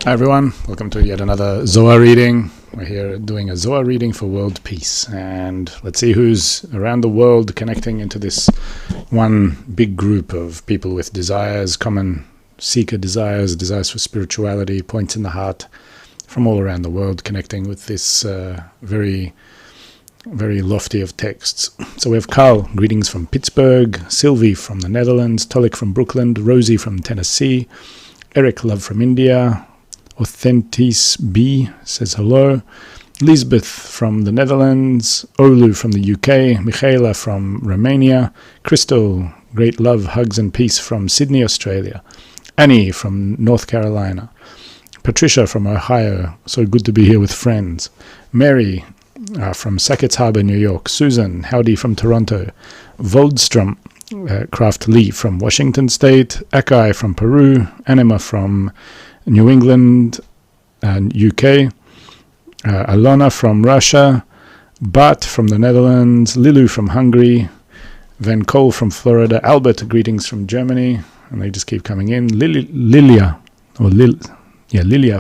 Hi everyone, welcome to yet another Zohar reading. We're here doing a Zohar reading for world peace, and let's see who's around the world connecting into this one big group of people with desires, common seeker desires, desires for spirituality, points in the heart from all around the world, connecting with this very lofty of texts. So we have Carl, greetings from Pittsburgh, Sylvie from the Netherlands, Tolik from Brooklyn, Rosie from Tennessee, Eric, love from India, Authentis B says hello, Lisbeth from the Netherlands, Olu from the UK, Michaela from Romania, Crystal, great love, hugs and peace from Sydney, Australia, Annie from North Carolina, Patricia from Ohio, so good to be here with friends, Mary from Sackett's Harbour, New York, Susan, howdy from Toronto, Voldstrom, Craft Lee from Washington State, Akai from Peru, Anima from New England and UK, Alona from Russia, Bart from the Netherlands, Lilu from Hungary, Van Cole from Florida, Albert, greetings from Germany, and they just keep coming in, Lilia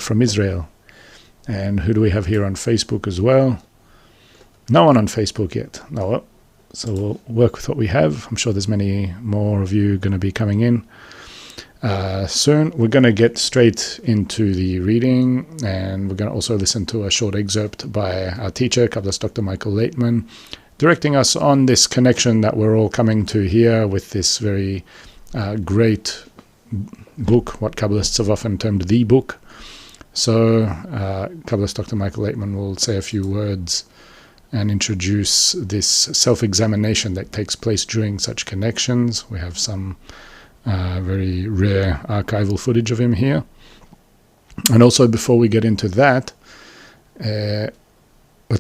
from Israel. And who do we have here on Facebook as well? No one on Facebook yet. No, so we'll work with what we have. I'm sure there's many more of you going to be coming in soon. We're going to get straight into the reading, and we're going to also listen to a short excerpt by our teacher, Kabbalist Dr. Michael Laitman, directing us on this connection that we're all coming to here with this very great book, what Kabbalists have often termed the book. So Kabbalist Dr. Michael Laitman will say a few words and introduce this self-examination that takes place during such connections. We have some very rare archival footage of him here. And also, before we get into that, let's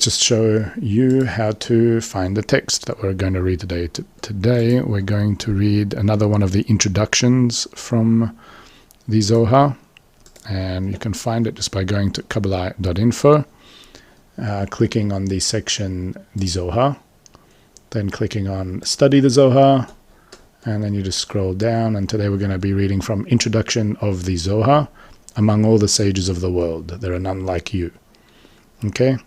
just show you how to find the text that we're going to read today. Today we're going to read another one of the introductions from the Zohar, and you can find it just by going to Kabbalah.info, clicking on the section the Zohar, then clicking on Study the Zohar, and then you just scroll down, and today we're going to be reading from Introduction of the Zohar. Among all the sages of the world, there are none like you. Okay?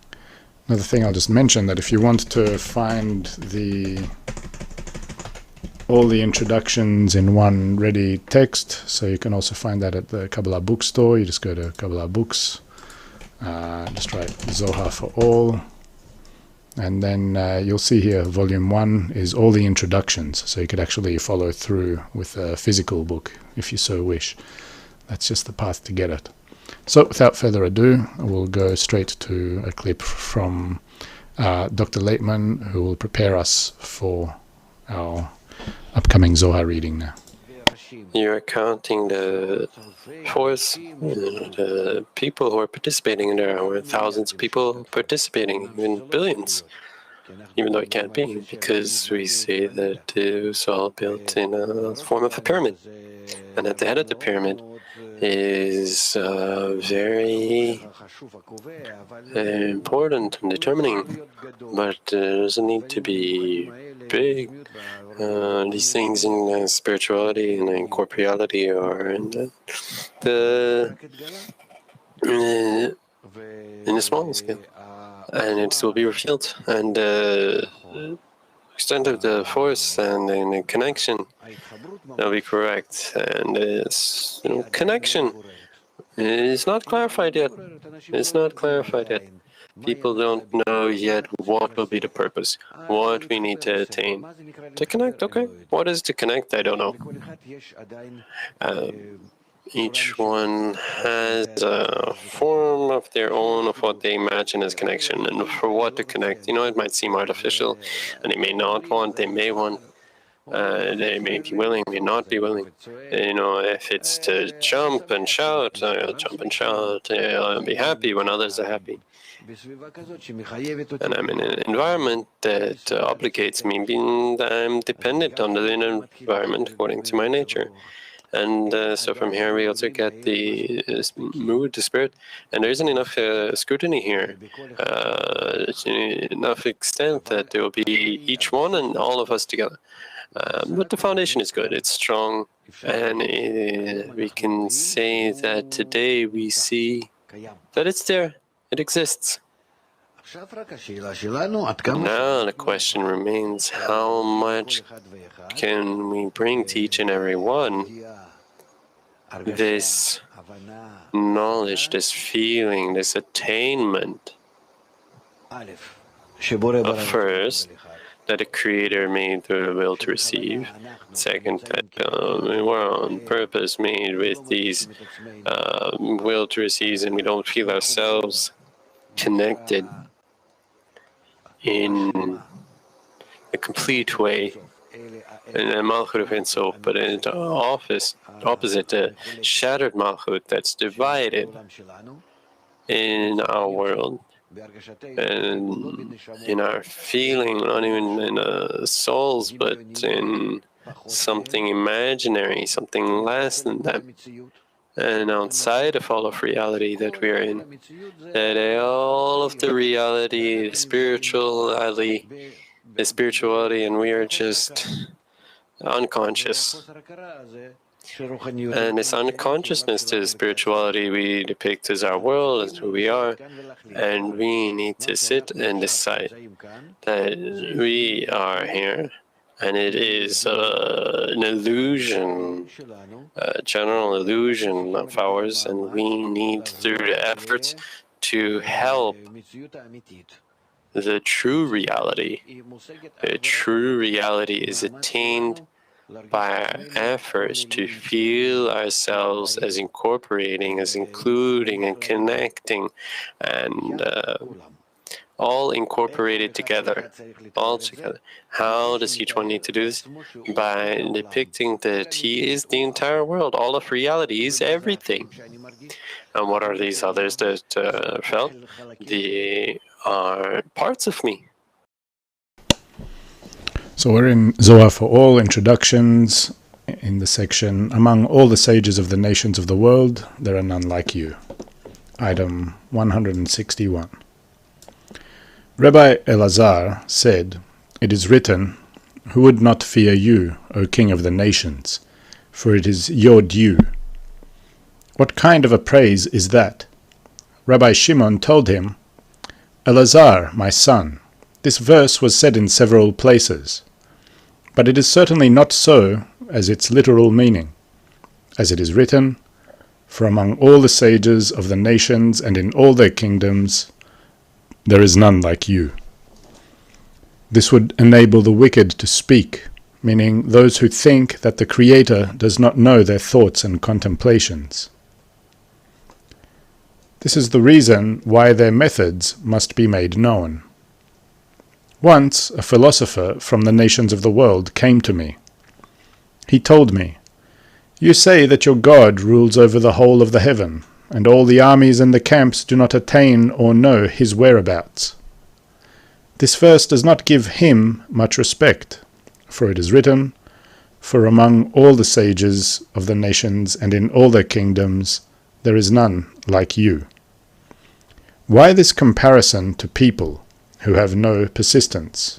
Another thing I'll just mention, that if you want to find all the introductions in one ready text, so you can also find that at the Kabbalah bookstore. You just go to Kabbalah Books, just write Zohar for all, and then you'll see here volume 1 is all the introductions, so you could actually follow through with a physical book if you so wish. That's just the path to get it. So without further ado, we'll go straight to a clip from Dr. Laitman, who will prepare us for our upcoming Zohar reading now. You're counting the force, the people who are participating, and there are thousands of people participating, even billions, even though it can't be, because we say that it was all built in a form of a pyramid. And at the head of the pyramid is very important and determining, but there doesn't need to be big. These things in spirituality and in corporeality are in the small scale, and it will be revealed. And the extent of the force and the connection, that'll be correct. And this connection It's not clarified yet. It's not clarified yet. People don't know yet what will be the purpose, what we need to attain. To connect, okay. What is to connect? I don't know. Each one has a form of their own of what they imagine as connection, and for what to connect. It might seem artificial, and they may not want, they may want. They may be willing, may not be willing. If it's to jump and shout, I'll jump and shout. I'll be happy when others are happy. And I'm in an environment that obligates me, being that I'm dependent on the environment according to my nature. And so from here we also get the mood, the spirit, and there isn't enough scrutiny here, enough extent that there will be each one and all of us together. But the foundation is good, it's strong, and we can say that today we see that it's there, it exists. Now the question remains, how much can we bring to each and every one this knowledge, this feeling, this attainment of first, that the Creator made the will to receive. Second, that we're on purpose made with these will to receive, and we don't feel ourselves connected in a complete way. In the Malchut of Ein-Sof, but in the opposite, the shattered Malchut that's divided in our world, and in our feeling, not even in our souls, but in something imaginary, something less than that, and outside of all of reality that we are in, that all of the reality, the spirituality, and we are just unconscious. And this unconsciousness to the spirituality we depict as our world, as who we are, and we need to sit and decide that we are here, and it is an illusion, a general illusion of ours, and we need, through the efforts, to help the true reality. The true reality is attained by our efforts to feel ourselves as incorporating, as including and connecting, and all incorporated together, all together. How does each one need to do this? By depicting that he is the entire world, all of reality is everything. And what are these others that felt? They are parts of me. So we're in Zohar for All, introductions, in the section, among all the sages of the nations of the world, there are none like you. Item 161. Rabbi Elazar said, "It is written, who would not fear you, O King of the nations, for it is your due." What kind of a praise is that? Rabbi Shimon told him, "Elazar, my son, this verse was said in several places, but it is certainly not so as its literal meaning. As it is written, for among all the sages of the nations and in all their kingdoms, there is none like you." This would enable the wicked to speak, meaning those who think that the Creator does not know their thoughts and contemplations. This is the reason why their methods must be made known. Once a philosopher from the nations of the world came to me. He told me, "You say that your God rules over the whole of the heaven, and all the armies and the camps do not attain or know his whereabouts. This verse does not give him much respect, for it is written, for among all the sages of the nations and in all their kingdoms, there is none like you." Why this comparison to people who have no persistence?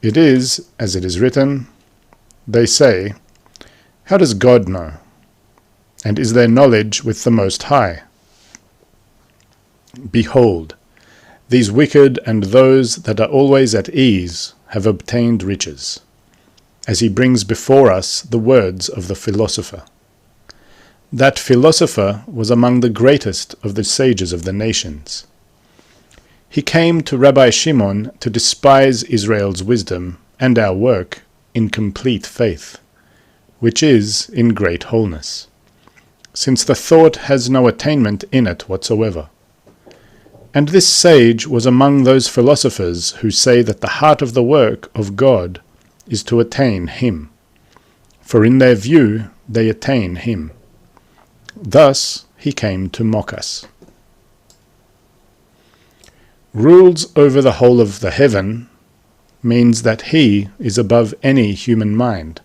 It is, as it is written, they say, "How does God know? And is there knowledge with the Most High?" Behold, these wicked and those that are always at ease have obtained riches, as he brings before us the words of the philosopher. That philosopher was among the greatest of the sages of the nations. He came to Rabbi Shimon to despise Israel's wisdom and our work in complete faith, which is in great wholeness, since the thought has no attainment in it whatsoever. And this sage was among those philosophers who say that the heart of the work of God is to attain Him, for in their view they attain Him. Thus he came to mock us. Rules over the whole of the heaven means that He is above any human mind,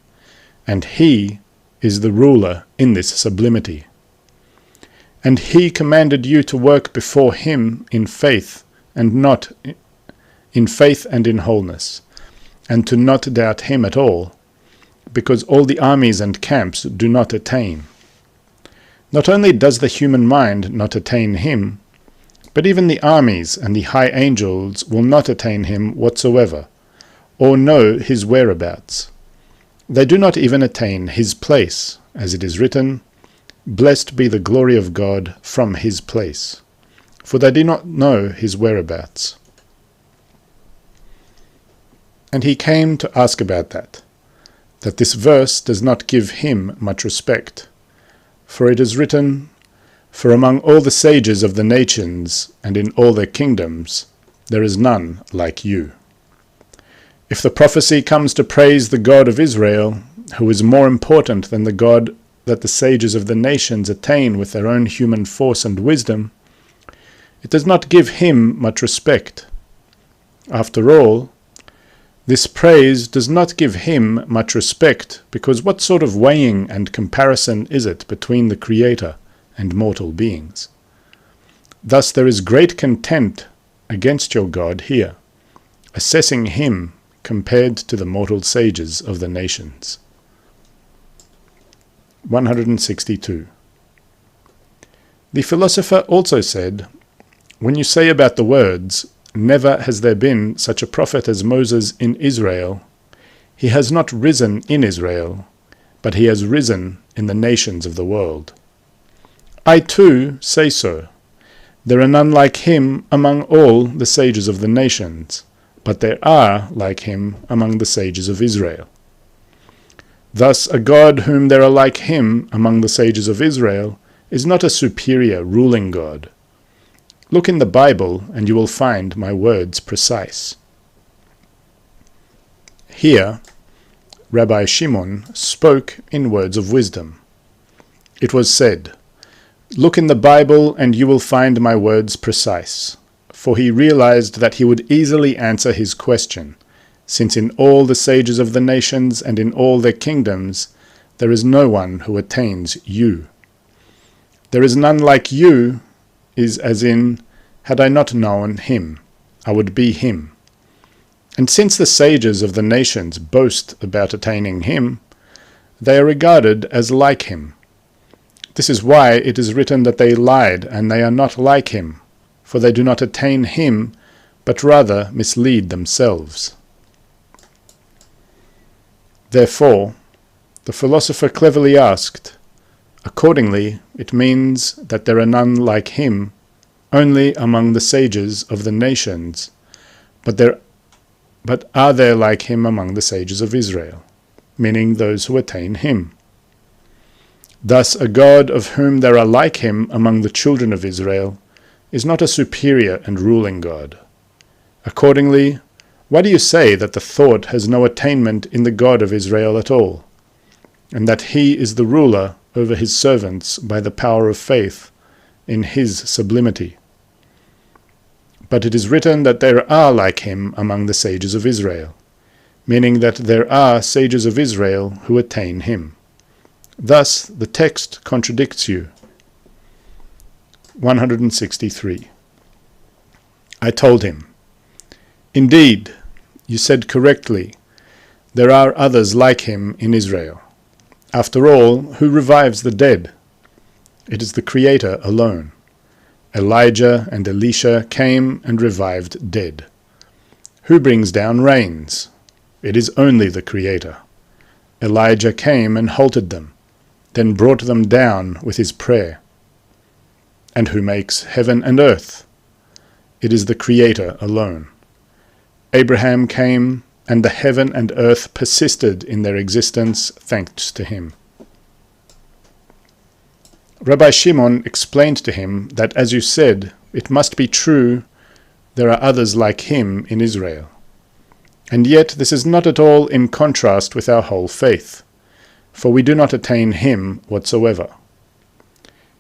and He is the ruler in this sublimity. And He commanded you to work before Him in faith and in wholeness, and to not doubt Him at all, because all the armies and camps do not attain. Not only does the human mind not attain Him, but even the armies and the high angels will not attain Him whatsoever, or know His whereabouts. They do not even attain His place, as it is written, "Blessed be the glory of God from His place," for they do not know His whereabouts. And he came to ask about that this verse does not give Him much respect. For it is written, "For among all the sages of the nations and in all their kingdoms, there is none like you." If the prophecy comes to praise the God of Israel, who is more important than the God that the sages of the nations attain with their own human force and wisdom, it does not give Him much respect. After all, this praise does not give Him much respect, because what sort of weighing and comparison is it between the Creator and mortal beings? Thus there is great contempt against your God here, assessing Him compared to the mortal sages of the nations. 162. The philosopher also said, "When you say about the words, 'Never has there been such a prophet as Moses in Israel,' he has not risen in Israel, but he has risen in the nations of the world. I too say so. There are none like him among all the sages of the nations, but there are like him among the sages of Israel. Thus a God whom there are like him among the sages of Israel is not a superior ruling God. Look in the Bible, and you will find my words precise." Here, Rabbi Shimon spoke in words of wisdom. It was said, "Look in the Bible, and you will find my words precise," for he realized that he would easily answer his question, since in all the sages of the nations and in all their kingdoms there is no one who attains you. There is none like you is as in, had I not known him, I would be him. And since the sages of the nations boast about attaining him, they are regarded as like him. This is why it is written that they lied, and they are not like him, for they do not attain him, but rather mislead themselves. Therefore, the philosopher cleverly asked, accordingly, it means that there are none like him, only among the sages of the nations, but are there like him among the sages of Israel, meaning those who attain him. Thus a God of whom there are like him among the children of Israel is not a superior and ruling God. Accordingly, why do you say that the thought has no attainment in the God of Israel at all, and that he is the ruler over his servants by the power of faith in his sublimity? But it is written that there are like him among the sages of Israel, meaning that there are sages of Israel who attain him. Thus the text contradicts you. 163. I told him, "Indeed, you said correctly, there are others like him in Israel. After all, who revives the dead? It is the Creator alone. Elijah and Elisha came and revived dead. Who brings down rains? It is only the Creator. Elijah came and halted them. then brought them down with his prayer. And who makes heaven and earth? It is the Creator alone. Abraham came, and the heaven and earth persisted in their existence thanks to him. Rabbi Shimon explained to him that, as you said, it must be true there are others like him in Israel. And yet this is not at all in contrast with our whole faith, for we do not attain him whatsoever.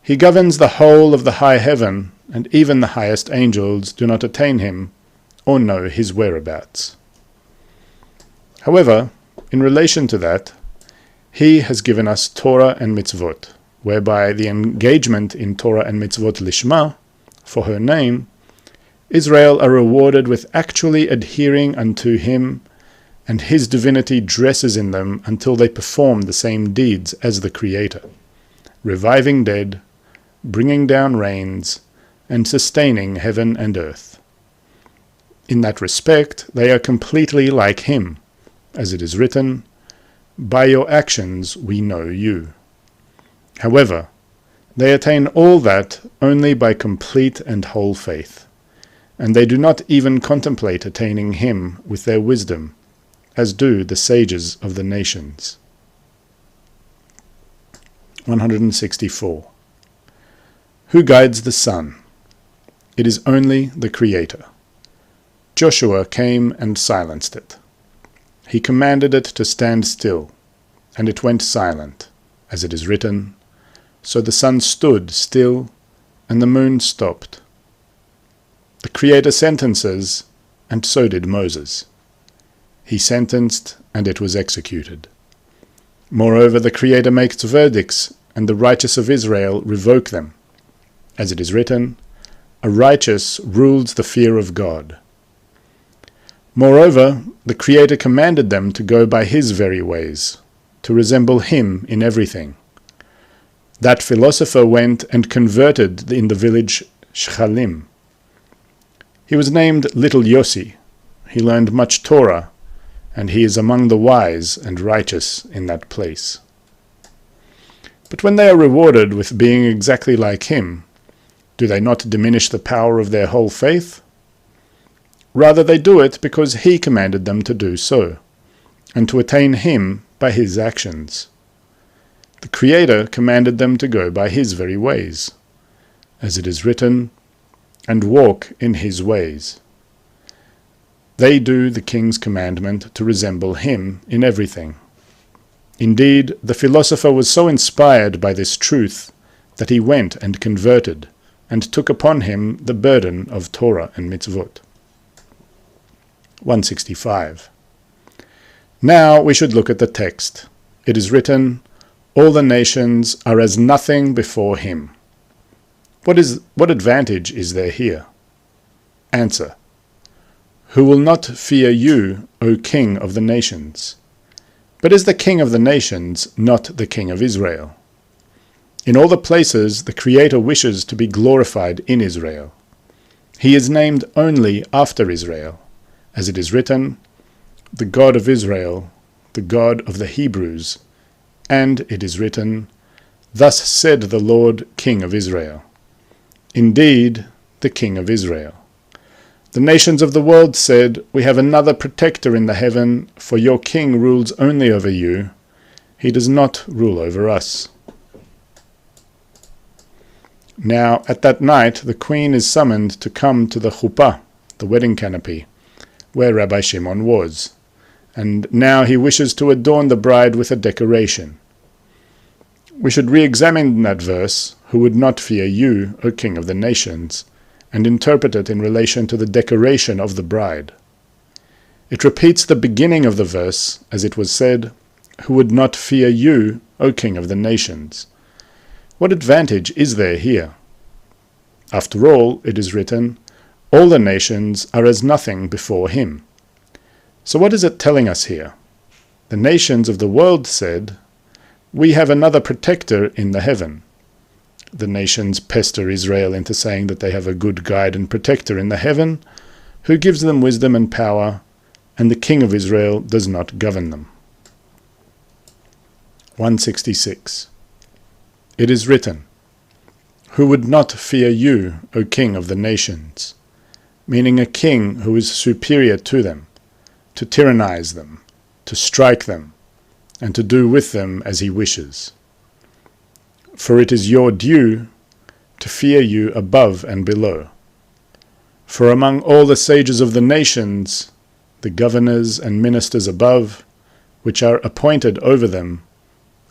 He governs the whole of the high heaven, and even the highest angels do not attain him or know his whereabouts. However, in relation to that, he has given us Torah and mitzvot, whereby the engagement in Torah and mitzvot lishma, for her name, Israel are rewarded with actually adhering unto him, and his divinity dresses in them until they perform the same deeds as the Creator, reviving dead, bringing down rains, and sustaining heaven and earth. In that respect, they are completely like him, as it is written, "By your actions we know you." However, they attain all that only by complete and whole faith, and they do not even contemplate attaining him with their wisdom, as do the sages of the nations. 164. Who guides the sun? It is only the Creator. Joshua came and silenced it. He commanded it to stand still, and it went silent, as it is written, "So the sun stood still, and the moon stopped." The Creator sentences, and so did Moses. He sentenced, and it was executed. Moreover, the Creator makes verdicts, and the righteous of Israel revoke them. As it is written, "A righteous rules the fear of God." Moreover, the Creator commanded them to go by his very ways, to resemble him in everything. That philosopher went and converted in the village Shchalim. He was named Little Yossi. He learned much Torah, and he is among the wise and righteous in that place. But when they are rewarded with being exactly like him, do they not diminish the power of their whole faith? Rather, they do it because he commanded them to do so, and to attain him by his actions. The Creator commanded them to go by his very ways, as it is written, "And walk in his ways." They do the king's commandment to resemble him in everything. Indeed, the philosopher was so inspired by this truth that he went and converted, and took upon him the burden of Torah and mitzvot. 165. Now we should look at the text. It is written, "All the nations are as nothing before him." What advantage is there here? Answer. Who will not fear you, O King of the nations? But is the King of the nations not the King of Israel? In all the places the Creator wishes to be glorified in Israel. He is named only after Israel, as it is written, "The God of Israel, the God of the Hebrews," and it is written, "Thus said the Lord, King of Israel." Indeed, the King of Israel. The nations of the world said, "We have another protector in the heaven, for your king rules only over you. He does not rule over us." Now, at that night, the queen is summoned to come to the chuppah, the wedding canopy, where Rabbi Shimon was, and now he wishes to adorn the bride with a decoration. We should re-examine that verse, "Who would not fear you, O King of the nations," and interpret it in relation to the decoration of the bride. It repeats the beginning of the verse, as it was said, "Who would not fear you, O King of the nations." What advantage is there here? After all, it is written, "All the nations are as nothing before him." So what is it telling us here? The nations of the world said, "We have another protector in the heaven." The nations pester Israel into saying that they have a good guide and protector in the heaven, who gives them wisdom and power, and the King of Israel does not govern them. 166. It is written, "Who would not fear you, O king of the nations?" Meaning a king who is superior to them, to tyrannize them, to strike them, and to do with them as he wishes. For it is your due to fear you above and below. For among all the sages of the nations, the governors and ministers above, which are appointed over them,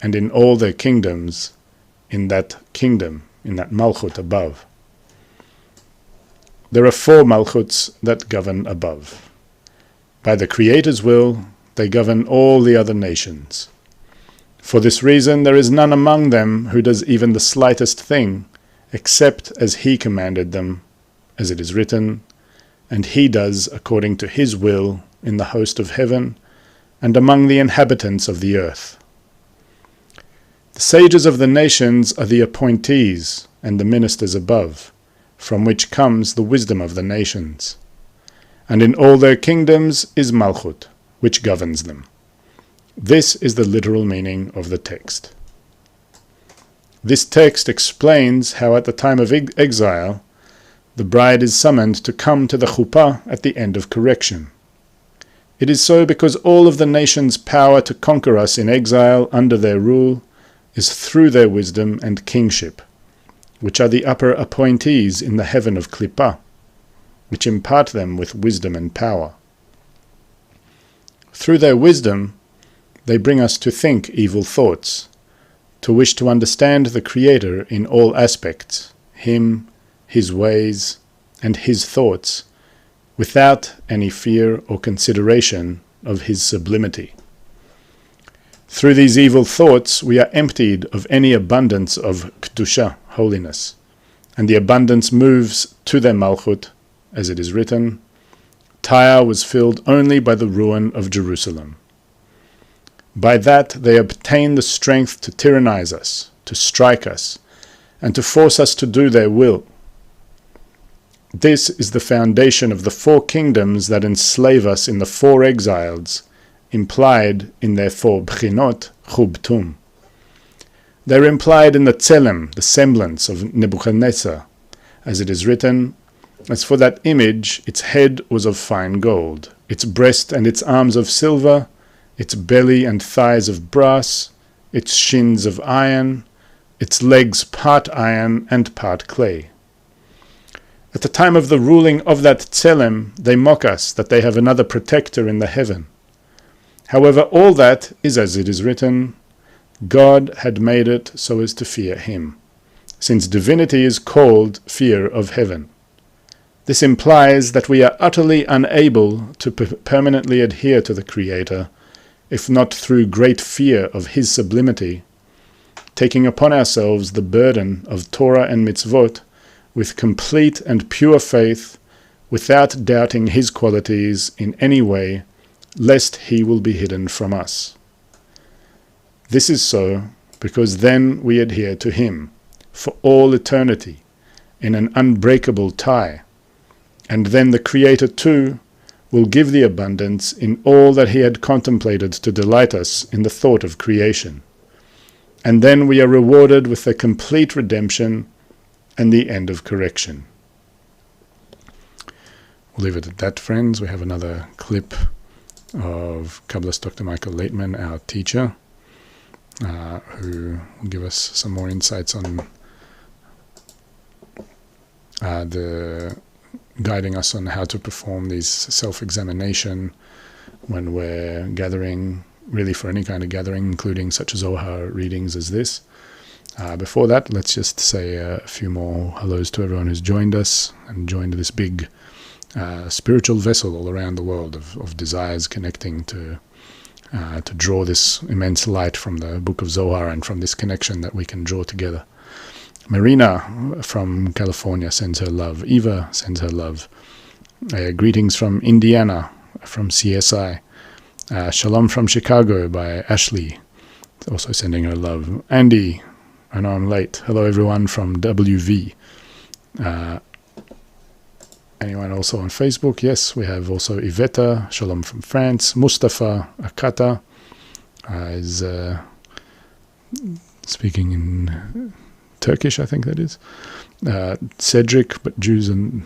and in all their kingdoms, in that kingdom, in that malchut above. There are 4 malchuts that govern above. By the Creator's will, they govern all the other nations. For this reason, there is none among them who does even the slightest thing, except as he commanded them, as it is written, "And he does according to his will in the host of heaven, and among the inhabitants of the earth." The sages of the nations are the appointees and the ministers above, from which comes the wisdom of the nations. And in all their kingdoms is Malchut, which governs them. This is the literal meaning of the text. This text explains how at the time of exile, the bride is summoned to come to the chuppah at the end of correction. It is so because all of the nation's power to conquer us in exile under their rule is through their wisdom and kingship, which are the upper appointees in the heaven of Klippah, which impart them with wisdom and power. Through their wisdom, they bring us to think evil thoughts, to wish to understand the Creator in all aspects, Him, His ways, and His thoughts, without any fear or consideration of His sublimity. Through these evil thoughts, we are emptied of any abundance of Kedusha, holiness, and the abundance moves to their Malchut, as it is written, "Tyre was filled only by the ruin of Jerusalem." By that they obtain the strength to tyrannize us, to strike us, and to force us to do their will. This is the foundation of the 4 kingdoms that enslave us in the 4 exiles, implied in their 4 bchinot, chubtum. They are implied in the tselem, the semblance of Nebuchadnezzar, as it is written, "As for that image, its head was of fine gold, its breast and its arms of silver, its belly and thighs of brass, its shins of iron, its legs part iron and part clay." At the time of the ruling of that tselem, they mock us that they have another protector in the heaven. However, all that is as it is written, God had made it so as to fear him, since divinity is called fear of heaven. This implies that we are utterly unable to permanently adhere to the Creator, if not through great fear of His sublimity, taking upon ourselves the burden of Torah and mitzvot with complete and pure faith, without doubting His qualities in any way, lest He will be hidden from us. This is so because then we adhere to Him for all eternity in an unbreakable tie, and then the Creator too will give the abundance in all that He had contemplated to delight us in the thought of creation. And then we are rewarded with the complete redemption and the end of correction. We'll leave it at that, friends. We have another clip of Kabbalist Dr. Michael Laitman, our teacher, who will give us some more insights on guiding us on how to perform these self-examination when we're gathering, really for any kind of gathering, including such Zohar readings as this. Before that, let's just say a few more hellos to everyone who's joined us and joined this big spiritual vessel all around the world of desires connecting to draw this immense light from the Book of Zohar and from this connection that we can draw together. Marina from California sends her love. Eva sends her love. Greetings from Indiana, from CSI. Shalom from Chicago by Ashley, also sending her love. Andy, I know I'm late. Hello everyone from WV. Anyone also on Facebook? Yes, we have also Iveta, Shalom from France. Mustafa Akata is speaking in Turkish, I think that is. Cedric, but Jews and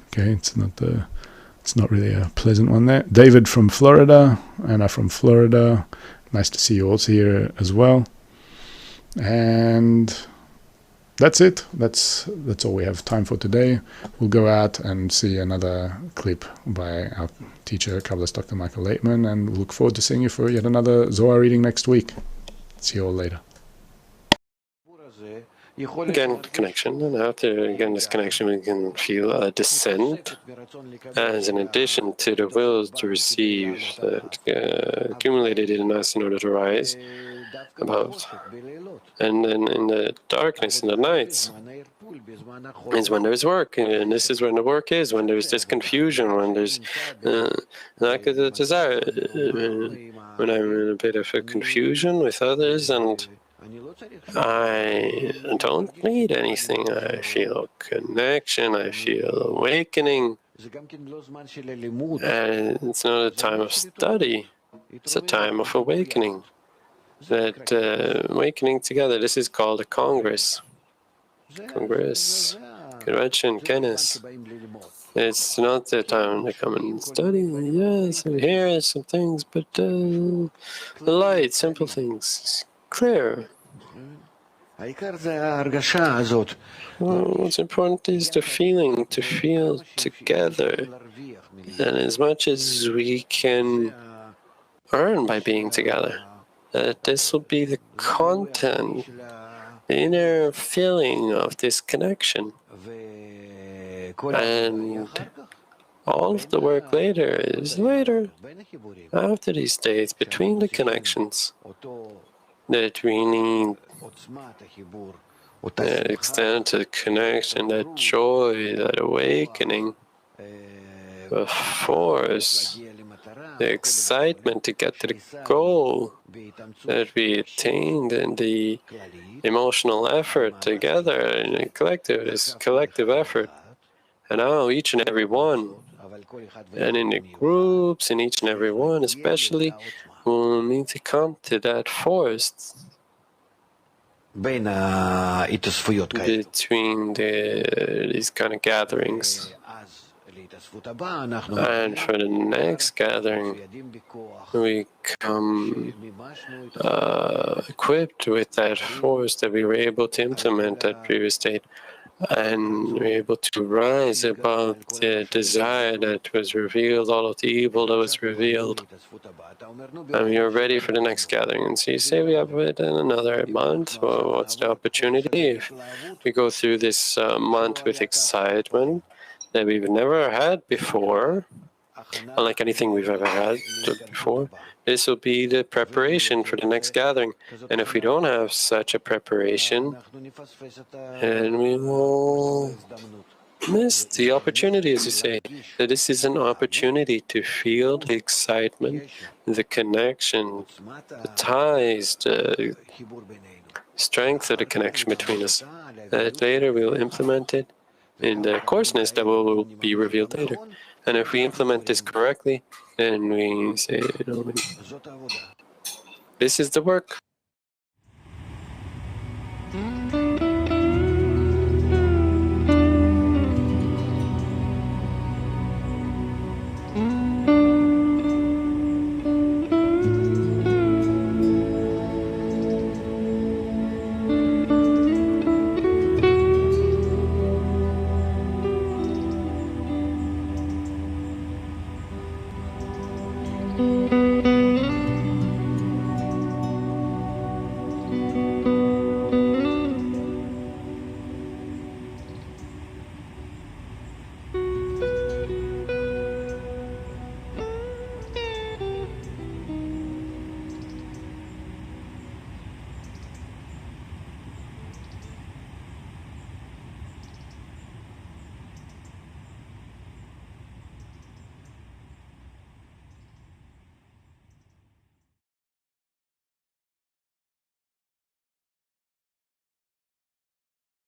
okay, it's not really a pleasant one there. David from Florida, Anna from Florida. Nice to see you also here as well. And that's it. That's all we have time for today. We'll go out and see another clip by our teacher, Kabbalist Dr. Michael Laitman, and we'll look forward to seeing you for yet another Zohar reading next week. See you all later. Again, connection, and after again this connection, we can feel a descent as an addition to the will to receive that accumulated in us in order to rise above. And then in the darkness, in the nights, is when there's work, and this is when the work is, when there's this confusion, when there's lack of the desire, when I'm in a bit of a confusion with others, and I don't need anything. I feel connection, I feel awakening. And it's not a time of study, it's a time of awakening. That awakening together, this is called a congress. Convention, Kenes. It's not the time to come and study. Yes, here some things, but light, simple things, clear. What's important is the feeling, to feel together. And as much as we can earn by being together, that this will be the content, the inner feeling of this connection. And all of the work later is later, after these states, between the connections, that we need that extent to connection, that joy, that awakening, the force, the excitement to get to the goal that we attained, and the emotional effort together in a collective, this collective effort. And now each and every one, and in the groups, in each and every one especially, will need to come to that force between these kind of gatherings. And for the next gathering, we come equipped with that force that we were able to implement at previous state, and we're able to rise above the desire that was revealed, all of the evil that was revealed. And we are ready for the next gathering. And so you say we have it in another month. Well, what's the opportunity? If we go through this month with excitement that we've never had before, unlike anything we've ever had before, this will be the preparation for the next gathering. And if we don't have such a preparation, then we will miss the opportunity, as you say. That this is an opportunity to feel the excitement, the connection, the ties, the strength of the connection between us. That later we'll implement it in the coarseness that will be revealed later. And if we implement this correctly, then we say, this is the work. Thank you.